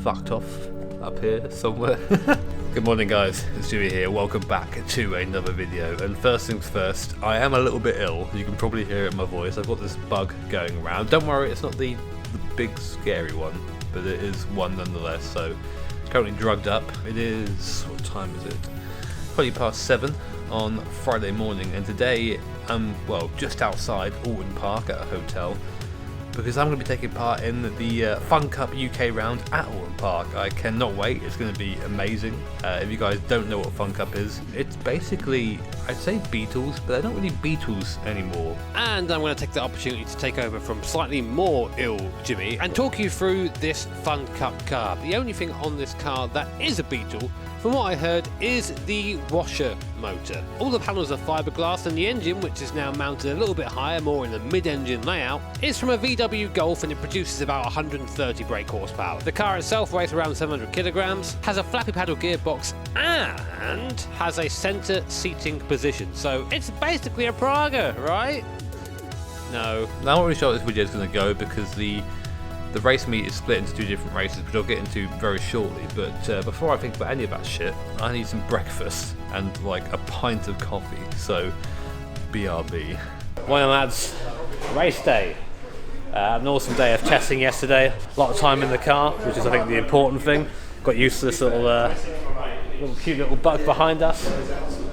fucked off up here somewhere. Good morning guys, it's Jimmy here, welcome back to another video. And first things first, I am a little bit ill, you can probably hear it in my voice. I've got this bug going around. Don't worry, it's not the big scary one, but it is one nonetheless. So it's currently drugged up. It is, what time is it? Probably past 7 on Friday morning, and today I'm, well, just outside Alton Park at a hotel, because I'm going to be taking part in the Fun Cup UK round at Alton Park. I cannot wait, it's going to be amazing. If you guys don't know what Fun Cup is, it's basically, I'd say Beetles, but they're not really Beetles anymore. And I'm going to take the opportunity to take over from slightly more ill Jimmy and talk you through this Fun Cup car. The only thing on this car that is a Beetle, from what I heard, is the washer motor. All the panels are fiberglass, and the engine, which is now mounted a little bit higher, more in the mid-engine layout, is from a VW Golf, and it produces about 130 brake horsepower. The car itself weighs around 700 kilograms, has a flappy paddle gearbox, and has a center seating position. So it's basically a Praga, right? No. Now I'm not really sure how this video is going to go, because the race meet is split into two different races, which I'll get into very shortly. But before I think about any of that shit, I need some breakfast and like a pint of coffee. So, BRB. Morning lads, race day. An awesome day of testing yesterday. A lot of time in the car, which is I think the important thing. Got used to this little cute little bug behind us.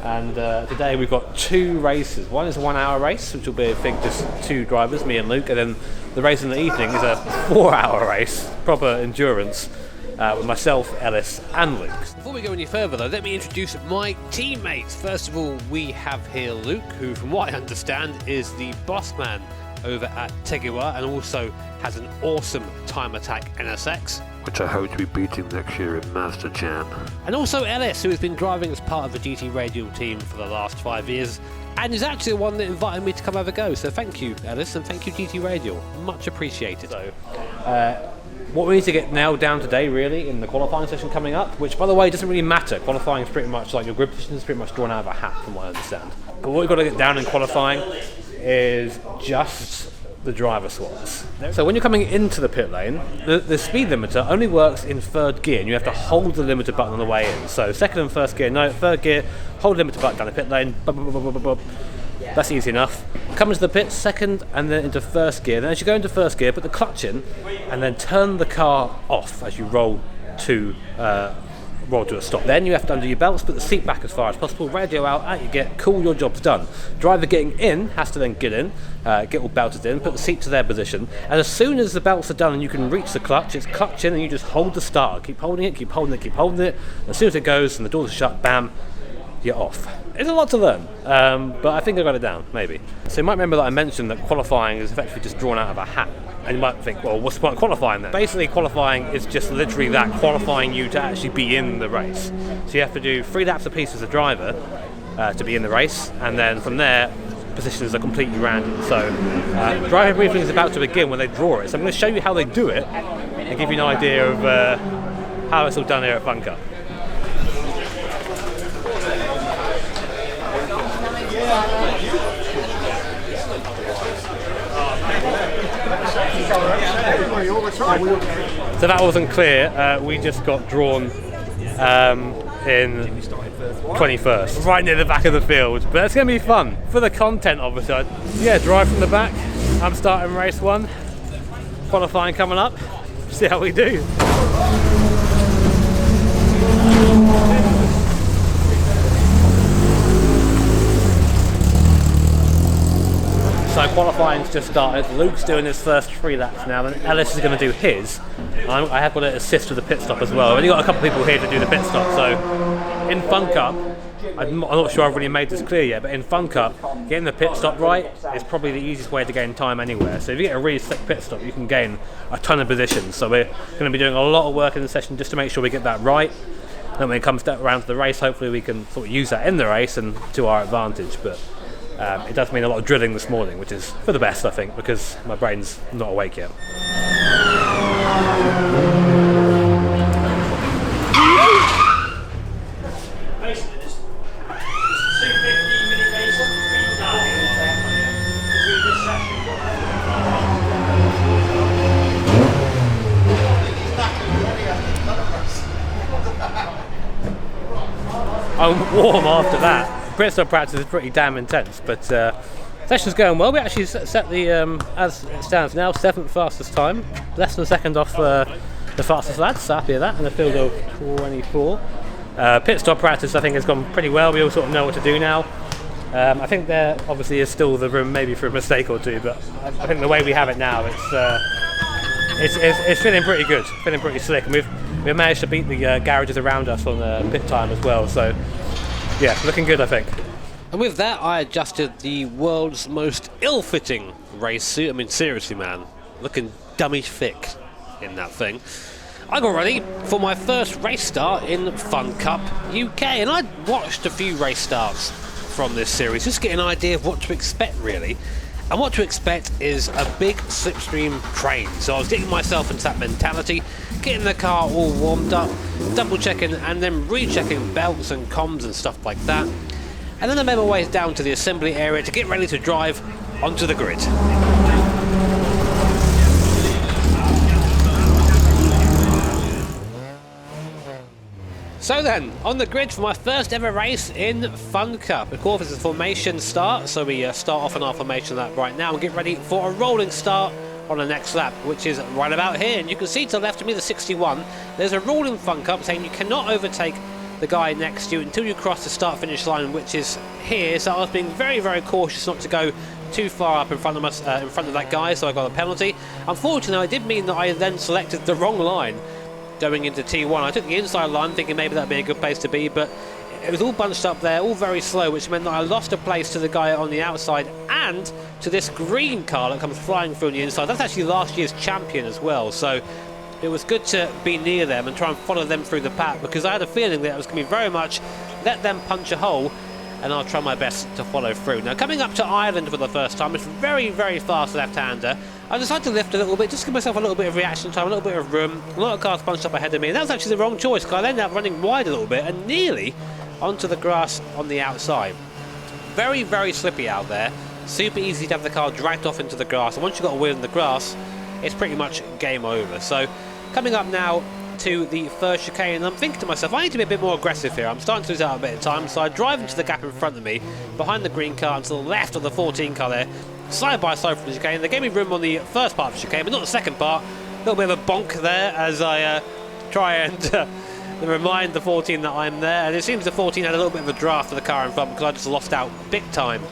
And today we've got two races. One is a 1 hour race, which will be, I think, just two drivers, me and Luke, and then the race in the evening is a 4 hour race, proper endurance, with myself, Ellis and Luke. Before we go any further though, let me introduce my teammates. First of all, we have here Luke, who from what I understand is the boss man over at Tegiwa, and also has an awesome Time Attack NSX, which I hope to be beating next year in Master Jam. and also Ellis, who has been driving as part of the GT Radial team for the last 5 years, and is actually the one that invited me to come have a go. So thank you, Ellis, and thank you, GT Radial. Much appreciated. So, what we need to get nailed down today, really, in the qualifying session coming up, which, by the way, doesn't really matter. Qualifying is pretty much like your grid position is pretty much drawn out of a hat, from what I understand. But what we've got to get down in qualifying is just the driver swaps. So when you're coming into the pit lane, the speed limiter only works in third gear, and you have to hold the limiter button on the way in. So second and first gear, no. Third gear, hold the limiter button down the pit lane. That's easy enough. Come into the pit, second, and then into first gear. Then as you go into first gear, put the clutch in, and then turn the car off as you roll to a stop. Then you have to undo your belts, put the seat back as far as possible, radio out you get, cool, your job's done. Driver getting in has to then get in, get all belted in, put the seat to their position, and as soon as the belts are done and you can reach the clutch, it's clutch in and you just hold the starter. Keep holding it, keep holding it, keep holding it. And as soon as it goes and the doors are shut, bam, you're off. It's a lot to learn, but I think I got it down, maybe. So you might remember that I mentioned that qualifying is effectively just drawn out of a hat. And you might think, well, what's the point of qualifying then? Basically, qualifying is just literally that, qualifying you to actually be in the race. So you have to do 3 laps apiece as a driver to be in the race, and then from there, positions are completely random. So driving briefing is about to begin when they draw it. So I'm going to show you how they do it and give you an idea of how it's all done here at Fun Cup. So that wasn't clear, we just got drawn in 21st, right near the back of the field, but it's going to be fun. For the content, obviously, yeah, drive from the back. I'm starting race 1, qualifying coming up, see how we do. So qualifying's just started. Luke's doing his first 3 laps now, and Ellis is going to do his. I have got to assist with the pit stop as well. I've only got a couple of people here to do the pit stop. So in Fun Cup, I'm not sure I've really made this clear yet, but in Fun Cup, getting the pit stop right is probably the easiest way to gain time anywhere. So if you get a really slick pit stop, you can gain a ton of positions. So we're going to be doing a lot of work in the session just to make sure we get that right. Then when it comes around to the race, hopefully we can sort of use that in the race and to our advantage. But it does mean a lot of drilling this morning, which is for the best, I think, because my brain's not awake yet. down warm after that. Pit stop practice is pretty damn intense, but session's going well. We actually set the, as it stands now, 7th fastest time, less than a second off the fastest lads, so happy with that, and a field of 24. Pit stop practice I think has gone pretty well. We all sort of know what to do now. I think there obviously is still the room maybe for a mistake or two, but I think the way we have it now, it's feeling pretty good, feeling pretty slick, and we've managed to beat the garages around us on pit time as well, so yeah, looking good I think. And with that I adjusted the world's most ill-fitting race suit. I mean seriously man, looking dummy thick in that thing. I got ready for my first race start in Fun Cup UK, and I'd watched a few race starts from this series, just to get an idea of what to expect really. And what to expect is a big slipstream train. So I was getting myself into that mentality, getting the car all warmed up, double checking and then rechecking belts and comms and stuff like that. And then I made my way down to the assembly area to get ready to drive onto the grid. So then, on the grid for my first ever race in Fun Cup. Of course, it's a formation start, so we start off on our formation lap right now and get ready for a rolling start on the next lap, which is right about here. And you can see to the left of me, the 61, there's a rule in Fun Cup saying you cannot overtake the guy next to you until you cross the start-finish line, which is here. So I was being very, very cautious not to go too far up in front of us, in front of that guy, so I got a penalty. Unfortunately, it did mean that I then selected the wrong line going into T1. I took the inside line thinking maybe that'd be a good place to be, but it was all bunched up there, all very slow, which meant that I lost a place to the guy on the outside and to this green car that comes flying through on the inside. That's actually last year's champion as well, so it was good to be near them and try and follow them through the pack, because I had a feeling that it was going to be very much let them punch a hole and I'll try my best to follow through. Now coming up to Ireland for the first time, it's very, very fast left-hander. I decided to lift a little bit, just to give myself a little bit of reaction time, a little bit of room. A lot of cars bunched up ahead of me, and that was actually the wrong choice, because I ended up running wide a little bit and nearly onto the grass on the outside. Very, very slippy out there. Super easy to have the car dragged off into the grass, and once you've got a wheel in the grass, it's pretty much game over. So coming up now to the first chicane, and I'm thinking to myself, I need to be a bit more aggressive here. I'm starting to lose out a bit of time, so I drive into the gap in front of me, behind the green car and to the left of the 14 car there, side by side from the chicane. They gave me room on the first part of the chicane, but not the second part. A little bit of a bonk there as I try and remind the 14 that I'm there, and it seems the 14 had a little bit of a draft for the car in front because I just lost out big time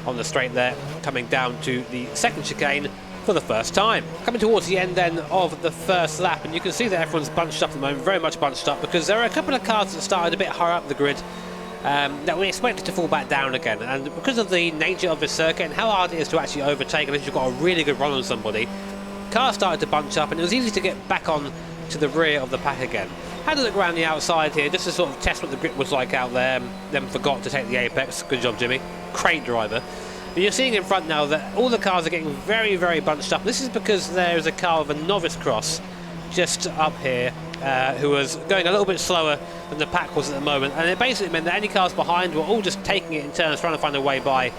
on the straight there, coming down to the second chicane for the first time. Coming towards the end then of the first lap, and you can see that everyone's bunched up at the moment, very much bunched up, because there are a couple of cars that started a bit higher up the grid that we expected to fall back down again, and because of the nature of the circuit and how hard it is to actually overtake unless you've got a really good run on somebody, cars started to bunch up and it was easy to get back on to the rear of the pack again. Had a look around the outside here just to sort of test what the grip was like out there, then forgot to take the apex. Good job Jimmy, great driver. But you're seeing in front now that all the cars are getting very, very bunched up. This is because there's a car with a novice cross just up here who was going a little bit slower than the pack was at the moment, and it basically meant that any cars behind were all just taking it in turns, trying to find a way by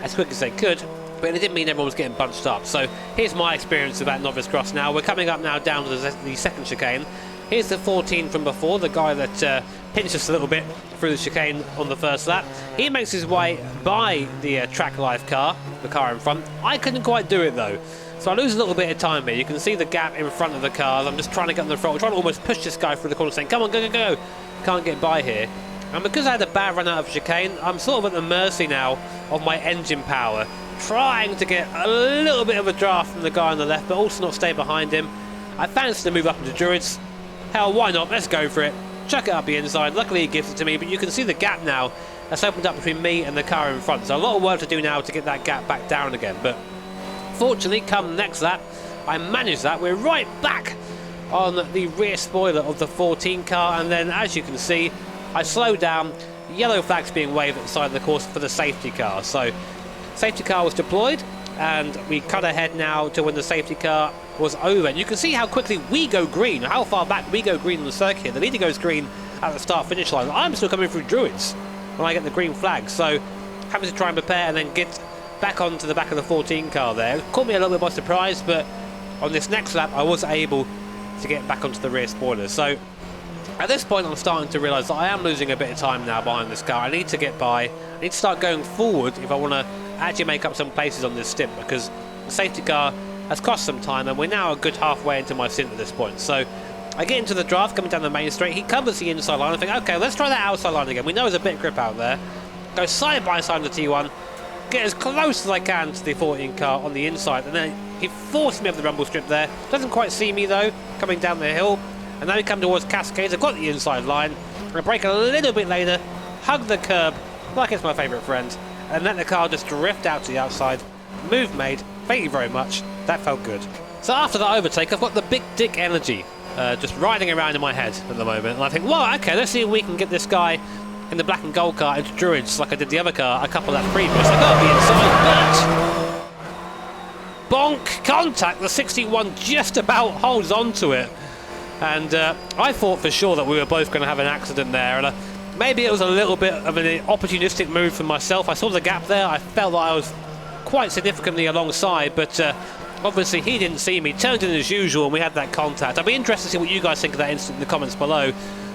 as quick as they could, but it didn't mean everyone was getting bunched up. So here's my experience of that novice cross now. We're coming up now down to the second chicane. Here's the 14 from before, the guy that pinched us a little bit through the chicane on the first lap. He makes his way by the track life car, the car in front. I couldn't quite do it though, so I lose a little bit of time here. You can see the gap in front of the cars. I'm just trying to get on the throttle, trying to almost push this guy through the corner, saying, come on, go, go, go. Can't get by here. And because I had a bad run out of chicane, I'm sort of at the mercy now of my engine power, trying to get a little bit of a draft from the guy on the left, but also not stay behind him. I fancy to move up into Druids. Hell, why not? Let's go for it. Chuck it up the inside. Luckily he gives it to me, but you can see the gap now that's opened up between me and the car in front. So a lot of work to do now to get that gap back down again. But fortunately, come next lap, I managed that. We're right back on the rear spoiler of the 14 car, and then as you can see, I slowed down. Yellow flags being waved at the side of the course for the safety car. So safety car was deployed, and we cut ahead now to when the safety car was over. And you can see how quickly we go green, how far back we go green on the circuit. The leader goes green at the start finish line. I'm still coming through Druids when I get the green flag, so having to try and prepare and then get back onto the back of the 14 car there. It caught me a little bit by surprise, but on this next lap I was able to get back onto the rear spoilers. So At this point, I'm starting to realise that I am losing a bit of time now behind this car. I need to get by. I need to start going forward if I want to actually make up some places on this stint, because the safety car has cost some time, and we're now a good halfway into my stint at this point. So I get into the draft coming down the main straight. He covers the inside line. I think, okay, let's try that outside line again. We know there's a bit of grip out there. Go side by side on the T1. Get as close as I can to the 14 car on the inside, and then he forced me over the rumble strip there. Doesn't quite see me though, coming down the hill. And now we come towards Cascades. I've got the inside line. I brake a little bit later, hug the curb like it's my favourite friend, and let the car just drift out to the outside. Move made. Thank you very much. That felt good. So after that overtake, I've got the big dick energy just riding around in my head at the moment. And I think, well, okay, let's see if we can get this guy in the black and gold car into Druids like I did the other car a couple of laps previous. I got the inside, but bonk contact. The 61 just about holds on to it. And I thought for sure that we were both going to have an accident there, and maybe it was a little bit of an opportunistic move for myself. I saw the gap there. I felt that I was quite significantly alongside, but obviously he didn't see me, turned in as usual, and we had that contact. I'd be interested to see what you guys think of that incident in the comments below,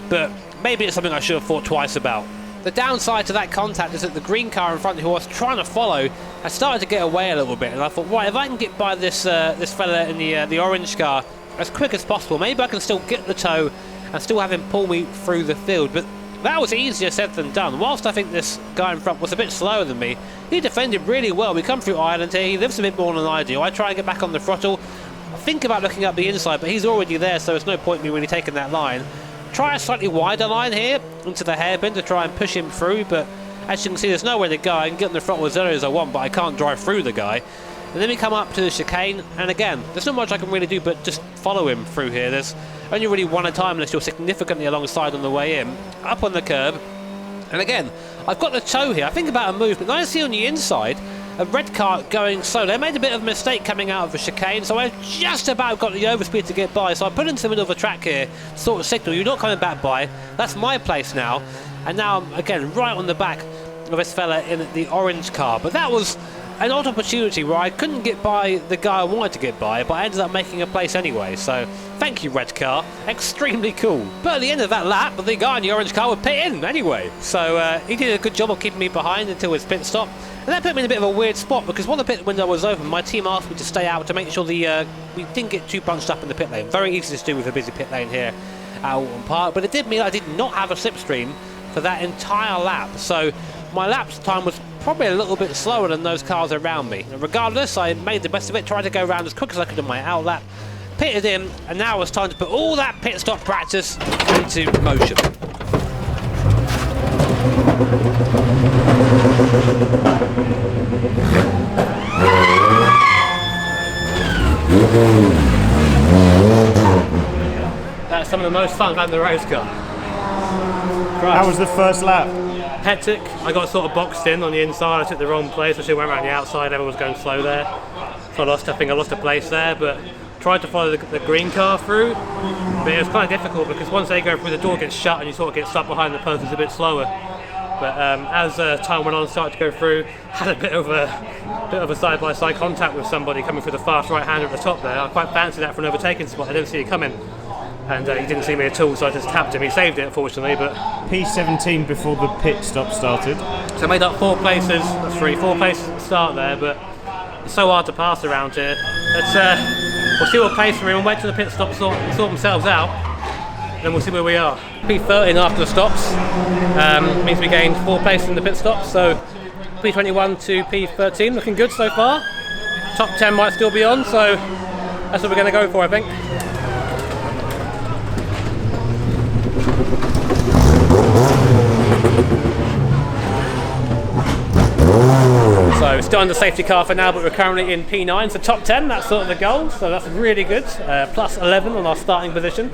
but maybe it's something I should have thought twice about. The downside to that contact is that the green car in front who I was trying to follow had started to get away a little bit, and I thought, right, if I can get by this this fella in the orange car as quick as possible, maybe I can still get the tow and still have him pull me through the field. But that was easier said than done. Whilst I think this guy in front was a bit slower than me, he defended really well. We come through Ireland here, he lives a bit more than I do. I try and get back on the throttle. I think about looking up the inside, but he's already there, so there's no point in me really taking that line. Try a slightly wider line here into the hairpin to try and push him through, but as you can see, there's nowhere to go. I can get on the throttle as early as I want, but I can't drive through the guy. And then we come up to the chicane, and again, there's not much I can really do but just follow him through here. There's only really one at a time unless you're significantly alongside on the way in. Up on the curb, and again, I've got the tow here. I think about a move, but I see on the inside a red car going slow. They made a bit of a mistake coming out of the chicane, so I just about got the overspeed to get by. So I put into the middle of the track here, sort of signal, you're not coming back by. That's my place now. And now I'm, again, right on the back of this fella in the orange car. But that was an odd opportunity where I couldn't get by the guy I wanted to get by, but I ended up making a place anyway. So thank you, red car. Extremely cool. But at the end of that lap, the guy in the orange car would pit in anyway. So he did a good job of keeping me behind until his pit stop. And that put me in a bit of a weird spot, because when the pit window was open, my team asked me to stay out to make sure we didn't get too bunched up in the pit lane. Very easy to do with a busy pit lane here at Alton Park, but it did mean I did not have a slipstream for that entire lap. So my lap time was probably a little bit slower than those cars around me. And regardless, I made the best of it, tried to go around as quick as I could in my out lap, pitted in, and now it was time to put all that pit stop practice into motion. That's some of the most fun I've had in the race car. How was the first lap? Hectic. I got sort of boxed in on the inside. I took the wrong place. I should have went around the outside. Everyone was going slow there. So I think I lost a place there, but tried to follow the green car through. But it was kind of difficult because once they go through, the door gets shut and you sort of get stuck behind the person who's a bit slower. But as time went on, started to go through, had a bit of a side-by-side contact with somebody coming through the fast right-hander at the top there. I quite fancied that for an overtaking spot. I didn't see it coming. And he didn't see me at all, so I just tapped him. He saved it, unfortunately, but P17 before the pit stop started. so I made up 4 places. That's 4 places at the start there, but it's so hard to pass around here. We'll see what pace we're in. We'll wait till the pit stops sort themselves out, then we'll see where we are. P13 after the stops means we gained 4 places in the pit stops, so P21 to P13 looking good so far. Top 10 might still be on, so that's what we're going to go for, I think. So still under safety car for now, but we're currently in P9, so top 10, that's sort of the goal, so that's really good. Plus 11 on our starting position.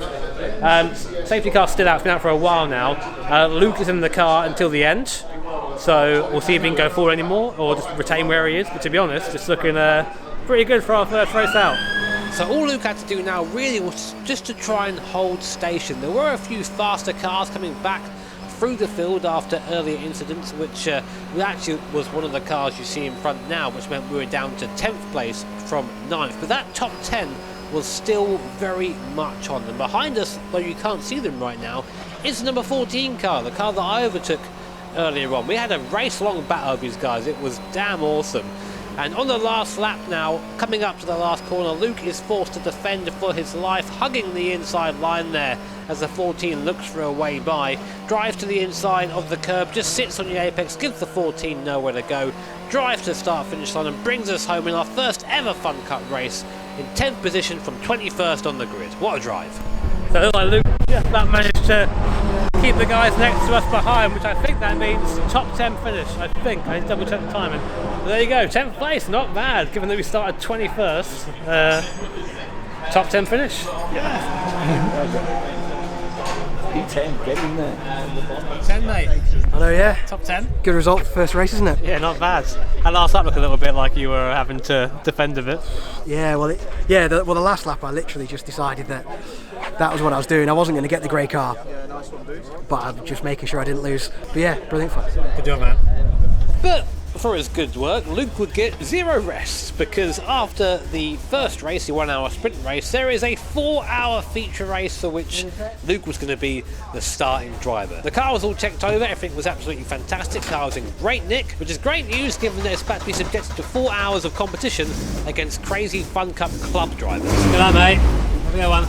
Safety car's still out, it's been out for a while now. Luke is in the car until the end, so we'll see if he can go forward anymore or just retain where he is, but to be honest, it's looking pretty good for our first race out. So all Luke had to do now really was just to try and hold station. There were a few faster cars coming back through the field after earlier incidents, which actually was one of the cars you see in front now, which meant we were down to 10th place from 9th. But that top 10 was still very much on them. Behind us, though you can't see them right now, is the number 14 car, the car that I overtook earlier on. We had a race-long battle of these guys. It was damn awesome. And on the last lap now, coming up to the last corner, Luke is forced to defend for his life, hugging the inside line there as the 14 looks for a way by. Drives to the inside of the curb, just sits on the apex, gives the 14 nowhere to go. Drives to the start-finish line and brings us home in our first ever Fun Cup race in 10th position from 21st on the grid. What a drive. So it looks like Luke just about managed to keep the guys next to us behind, which I think that means top 10 finish. I think. I double check the timing. But there you go, 10th place, not bad, given that we started 21st. Top 10 finish. Yeah. P10, get in there. 10, mate. I know, yeah. Top 10. Good result for first race, isn't it? Yeah, not bad. That last lap looked a little bit like you were having to defend a bit. Yeah, well, the last lap I literally just decided that was what I was doing. I wasn't going to get the grey car, but I'm just making sure I didn't lose. But yeah, brilliant fun. Good job, man. But for his good work, Luke would get 0 rest, because after the first race, the 1 hour sprint race, there is a 4 hour feature race for which Luke was going to be the starting driver. The car was all checked over, everything was absolutely fantastic, the car was in great nick, which is great news given that it's about to be subjected to 4 hours of competition against crazy Fun Cup club drivers. Good luck, mate. Have a good one.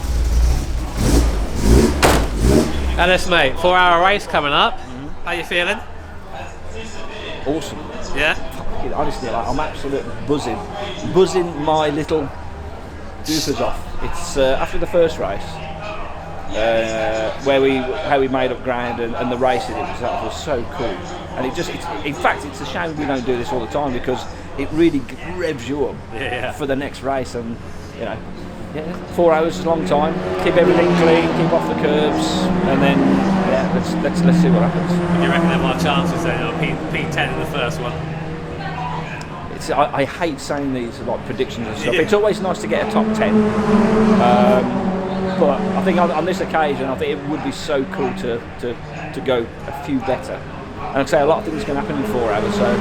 Alice, mate, 4 hour race coming up. How you feeling? Awesome. Yeah? Honestly, I'm absolutely buzzing my little doofers off. It's after the first race, how we made up ground and the racing itself was so cool. And in fact, it's a shame we don't do this all the time, because it really revs you up for the next race. And 4 hours is a long time. Keep everything clean, keep off the curbs, and then let's see what happens. Do you reckon there are chances then of P10 in the first one? I hate saying these like predictions and stuff. It's always nice to get a top 10, but I think on this occasion, I think it would be so cool to go a few better. And I'd say a lot of things can happen in 4 hours, so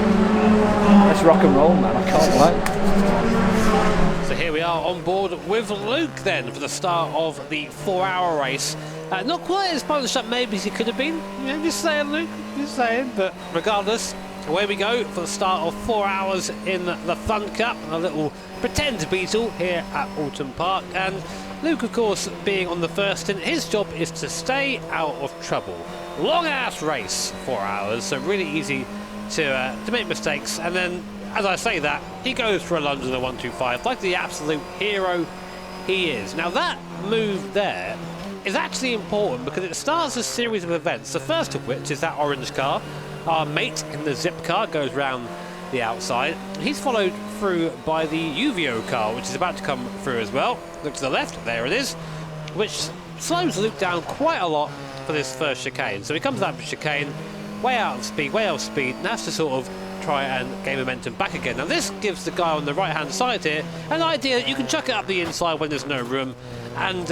let's rock and roll, man. I can't wait. So here we are on board with Luke then for the start of the 4 hour race. Not quite as polished up maybe as he could have been. Just saying, Luke, just saying. But regardless, away we go for the start of 4 hours in the Fun Cup, a little pretend Beetle here at Alton Park. And Luke, of course, being on the first stint, his job is to stay out of trouble. Long ass race, 4 hours, so really easy to make mistakes. And then, as I say that, he goes for a lunge in the 125 like the absolute hero he is. Now that move there is actually important because it starts a series of events, the first of which is that orange car. Our mate in the zip car goes round the outside. He's followed through by the UVO car, which is about to come through as well. Look to the left, there it is, which slows Luke down quite a lot for this first chicane. So he comes out of the chicane, way out of speed, and has to sort of try and gain momentum back again. Now this gives the guy on the right hand side here an idea that you can chuck it up the inside when there's no room and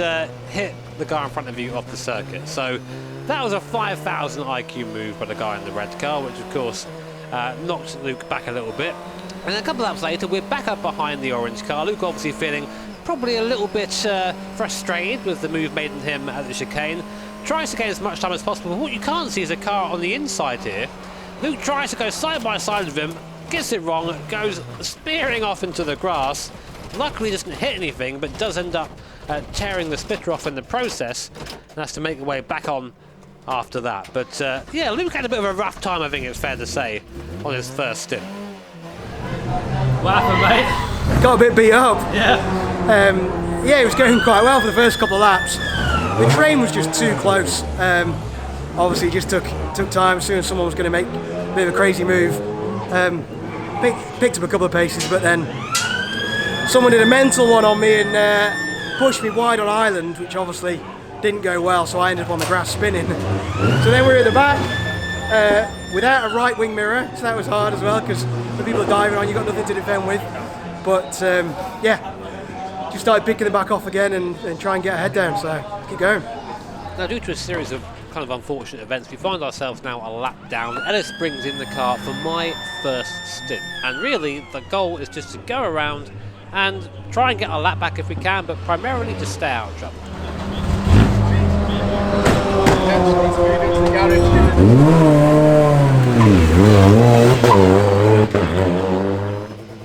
hit the guy in front of you off the circuit. So that was a 5,000 IQ move by the guy in the red car, which of course knocked Luke back a little bit. And a couple of laps later we're back up behind the orange car. Luke obviously feeling probably a little bit frustrated with the move made on him at the chicane. Tries to gain as much time as possible, but what you can't see is a car on the inside here. Luke tries to go side by side with him, gets it wrong, goes spearing off into the grass. Luckily doesn't hit anything, but does end up tearing the splitter off in the process, and has to make a way back on after that. But yeah, Luke had a bit of a rough time, I think it's fair to say, on his first stint. What happened, mate? Got a bit beat up. Yeah. Yeah, it was going quite well for the first couple of laps. The train was just too close. Obviously, it just took time. As soon as someone was going to make a bit of a crazy move, picked up a couple of paces, but then someone did a mental one on me and pushed me wide on island, which obviously didn't go well. So I ended up on the grass spinning. So then we were at the back without a right wing mirror, so that was hard as well because the people are diving on, you got nothing to defend with. But yeah. Just started picking them back off again and try and get a head down, so keep going. Now, due to a series of kind of unfortunate events, we find ourselves now a lap down. Ellis brings in the car for my first stint, and really the goal is just to go around and try and get our lap back if we can, but primarily just stay out of trouble.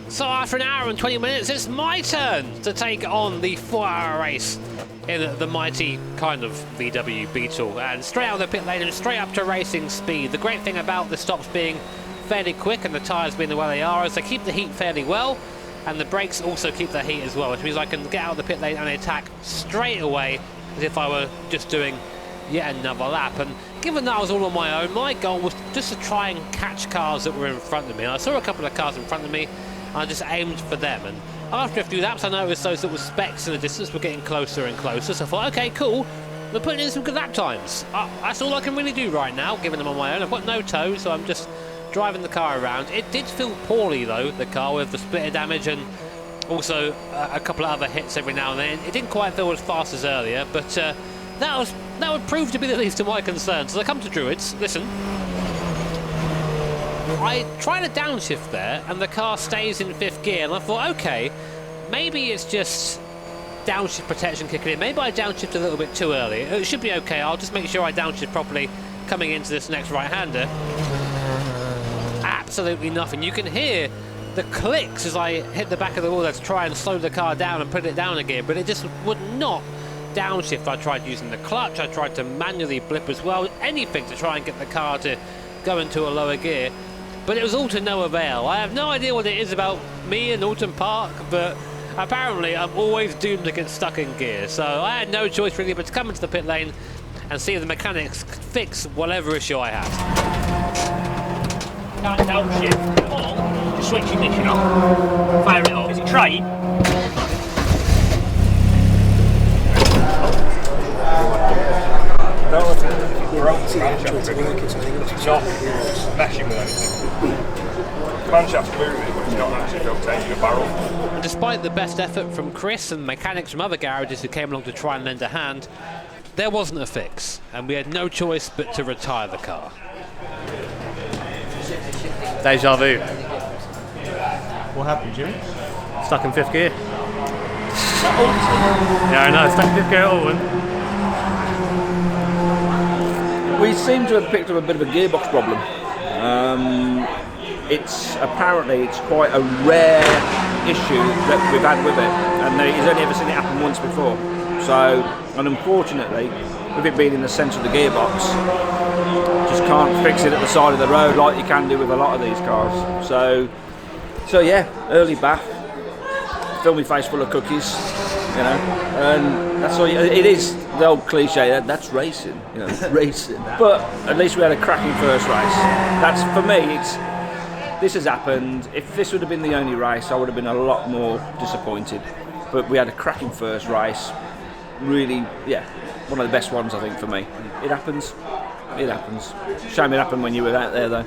So after an hour and 20 minutes, it's my turn to take on the 4-hour race in the mighty kind of VW Beetle, and straight out of the pit lane and straight up to racing speed. The great thing about the stops being fairly quick and the tyres being the way they are is they keep the heat fairly well, and the brakes also keep the heat as well, which means I can get out of the pit lane and attack straight away as if I were just doing yet another lap. And given that I was all on my own, my goal was just to try and catch cars that were in front of me. And I saw a couple of cars in front of me and I just aimed for them, and after a few laps I noticed those little specks in the distance were getting closer and closer, so I thought, okay, cool, we're putting in some good lap times. That's all I can really do right now, given I'm on my own. I've got no tow, so I'm just driving the car around. It did feel poorly though, the car, with the splitter damage and also a couple of other hits every now and then. It didn't quite feel as fast as earlier, but that would prove to be the least of my concerns. So I come to Druids, listen. I try to downshift there and the car stays in 5th gear, and I thought, okay, maybe it's just downshift protection kicking in. Maybe I downshift a little bit too early. It should be okay. I'll just make sure I downshift properly coming into this next right-hander. Absolutely nothing. You can hear the clicks as I hit the back of the wheel to try and slow the car down and put it down again, but it just would not downshift. I tried using the clutch, I tried to manually blip as well, anything to try and get the car to go into a lower gear, but it was all to no avail. I have no idea what it is about me and Alton Park, but apparently I'm always doomed to get stuck in gear, so I had no choice really but to come into the pit lane and see if the mechanics fix whatever issue I had. Can't downshift, or just switch ignition off, fire it up. Is it try? Meshing with anything. Camshaft's moving, but it's not actually rotating a barrel. And despite the best effort from Chris and mechanics from other garages who came along to try and lend a hand, there wasn't a fix, and we had no choice but to retire the car. Deja vu. What happened, Jimmy? Stuck in 5th gear. Yeah, I know, stuck in 5th gear at Alton. We seem to have picked up a bit of a gearbox problem. Apparently it's quite a rare issue that we've had with it, and he's only ever seen it happen once before. So, and unfortunately, with it being in the centre of the gearbox, just can't fix it at the side of the road like you can do with a lot of these cars. So yeah, early bath, fill me face full of cookies, you know, and that's all. It is the old cliche. That's racing, you know, racing. But at least we had a cracking first race. That's, for me, this has happened. If this would have been the only race, I would have been a lot more disappointed. But we had a cracking first race. Really, yeah, one of the best ones I think for me. It happens. It happens. Shame it happened when you were out there though.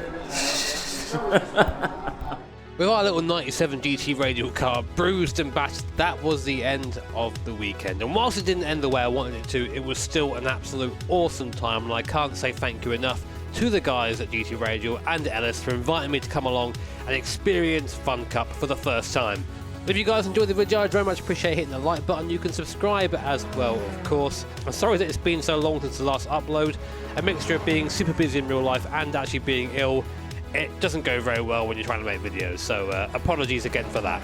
With our little 97 GT Radial car bruised and battered, that was the end of the weekend. And whilst it didn't end the way I wanted it to, it was still an absolute awesome time, and I can't say thank you enough to the guys at GT Radial and Ellis for inviting me to come along and experience Fun Cup for the first time. If you guys enjoyed the video, I'd very much appreciate hitting the like button. You can subscribe as well, of course. I'm sorry that it's been so long since the last upload. A mixture of being super busy in real life and actually being ill. It doesn't go very well when you're trying to make videos, so apologies again for that.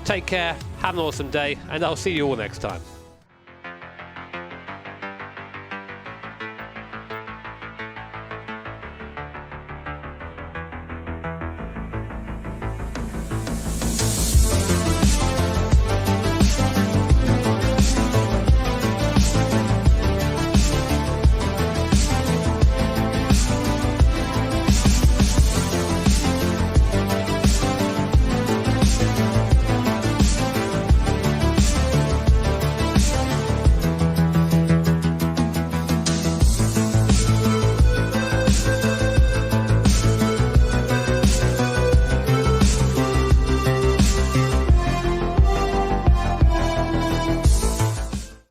Take care, have an awesome day, and I'll see you all next time.